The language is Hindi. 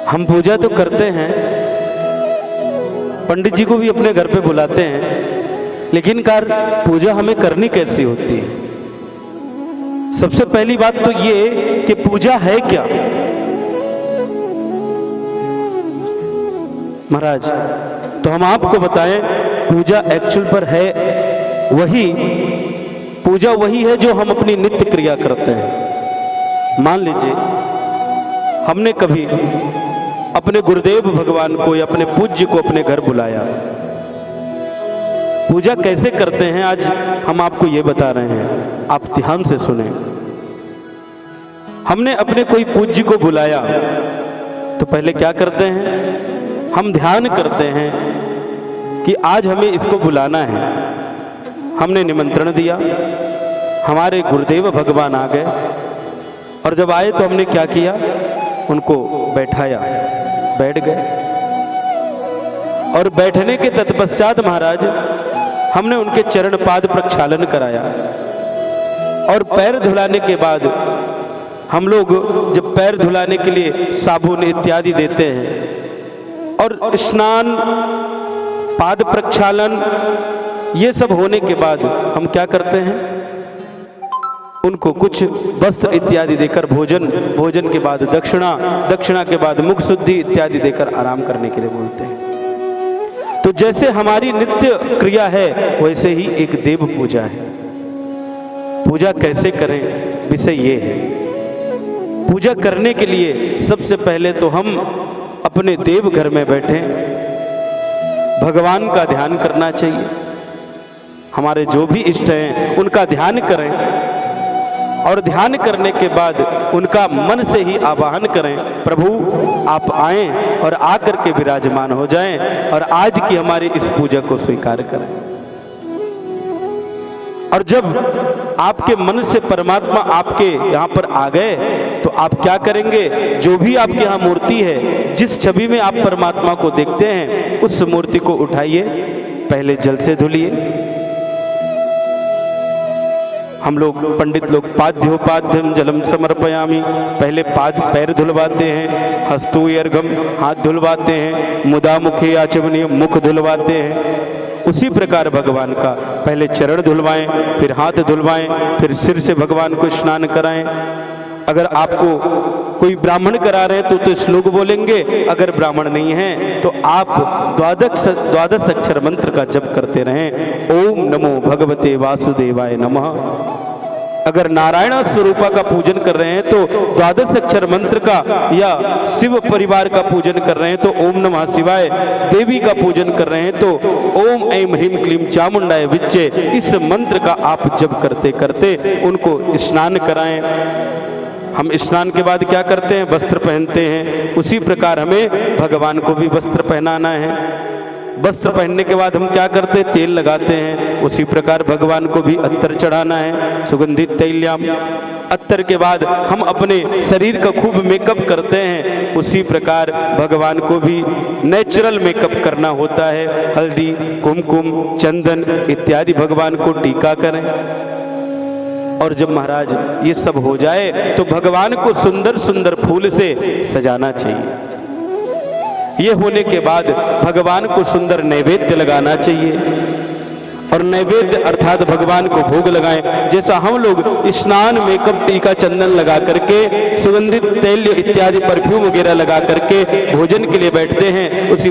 हम पूजा तो करते हैं, पंडित जी को भी अपने घर पे बुलाते हैं, लेकिन पूजा हमें करनी कैसी होती है? सबसे पहली बात तो ये कि पूजा है क्या। महाराज, तो हम आपको बताएं, पूजा एक्चुअल पर है वही, पूजा वही है जो हम अपनी नित्य क्रिया करते हैं। मान लीजिए हमने कभी अपने गुरुदेव भगवान को या अपने पूज्य को अपने घर बुलाया, पूजा कैसे करते हैं आज हम आपको ये बता रहे हैं, आप ध्यान से सुने। हमने अपने कोई पूज्य को बुलाया तो पहले क्या करते हैं, हम ध्यान करते हैं कि आज हमें इसको बुलाना है। हमने निमंत्रण दिया, हमारे गुरुदेव भगवान आ गए, और जब आए तो हमने क्या किया, उनको बैठाया, बैठ गए, और बैठने के तत्पश्चात महाराज हमने उनके चरण पाद प्रक्षालन कराया, और पैर धुलाने के बाद हम लोग जब पैर धुलाने के लिए साबुन इत्यादि देते हैं, और स्नान पाद प्रक्षालन ये सब होने के बाद हम क्या करते हैं, उनको कुछ वस्त्र इत्यादि देकर भोजन के बाद दक्षिणा के बाद मुख शुद्धि इत्यादि देकर आराम करने के लिए बोलते हैं। तो जैसे हमारी नित्य क्रिया है वैसे ही एक देव पूजा है। पूजा कैसे करें, विषय ये है। पूजा करने के लिए सबसे पहले तो हम अपने देव घर में बैठे भगवान का ध्यान करना चाहिए। हमारे जो भी इष्ट हैं उनका ध्यान करें, और ध्यान करने के बाद उनका मन से ही आवाहन करें, प्रभु आप आएं और आकर के विराजमान हो जाएं, और आज की हमारी इस पूजा को स्वीकार करें। और जब आपके मन से परमात्मा आपके यहाँ पर आ गए तो आप क्या करेंगे, जो भी आपके यहाँ मूर्ति है, जिस छवि में आप परमात्मा को देखते हैं, उस मूर्ति को उठाइए, पहले जल से धुलिए। हम लोग पंडित लोग पाद्योपाध्यम जलम समर्पयामि, पहले पाद पैर धुलवाते हैं, हस्तु अर्घम हाथ धुलवाते हैं, मुदा मुखे आचमनीय मुख धुलवाते हैं। उसी प्रकार भगवान का पहले चरण धुलवाएं, फिर हाथ धुलवाएं, फिर सिर से भगवान को स्नान कराएं। अगर आपको कोई ब्राह्मण करा रहे हैं तो श्लोक बोलेंगे, अगर ब्राह्मण नहीं है तो आप द्वादश अक्षर मंत्र का जप करते रहें, ओम नमो भगवते वासुदेवाय नमः। अगर नारायण स्वरूपा का पूजन कर रहे हैं तो द्वादश अक्षर मंत्र का, या शिव परिवार का पूजन कर रहे हैं तो ओम नमः शिवाय, देवी का पूजन कर रहे हैं तो ओम ऐं ह्रीं क्लीं चामुंडाय विच्चे, इस मंत्र का आप जप करते करते उनको स्नान कराएं। हम स्नान के बाद क्या करते हैं, वस्त्र पहनते हैं। उसी प्रकार हमें भगवान को भी वस्त्र पहनाना है। वस्त्र पहनने के बाद हम क्या करते हैं, तेल लगाते हैं। उसी प्रकार भगवान को भी अत्तर चढ़ाना है, सुगंधित तैल्याम। अत्तर के बाद हम अपने शरीर का खूब मेकअप करते हैं। उसी प्रकार भगवान को भी नेचुरल मेकअप करना होता है, हल्दी कुमकुम चंदन इत्यादि भगवान को टीका करें। और जब महाराज ये सब हो जाए तो भगवान को सुंदर सुंदर फूल से सजाना चाहिए। ये होने के बाद भगवान को सुंदर नैवेद्य लगाना चाहिए, और नैवेद्य अर्थात भगवान को भोग लगाएं। जैसा हम लोग स्नान मेकअप टीका चंदन लगा करके, सुगंधित तेल इत्यादि परफ्यूम वगैरह लगा करके भोजन के लिए बैठते हैं, उसी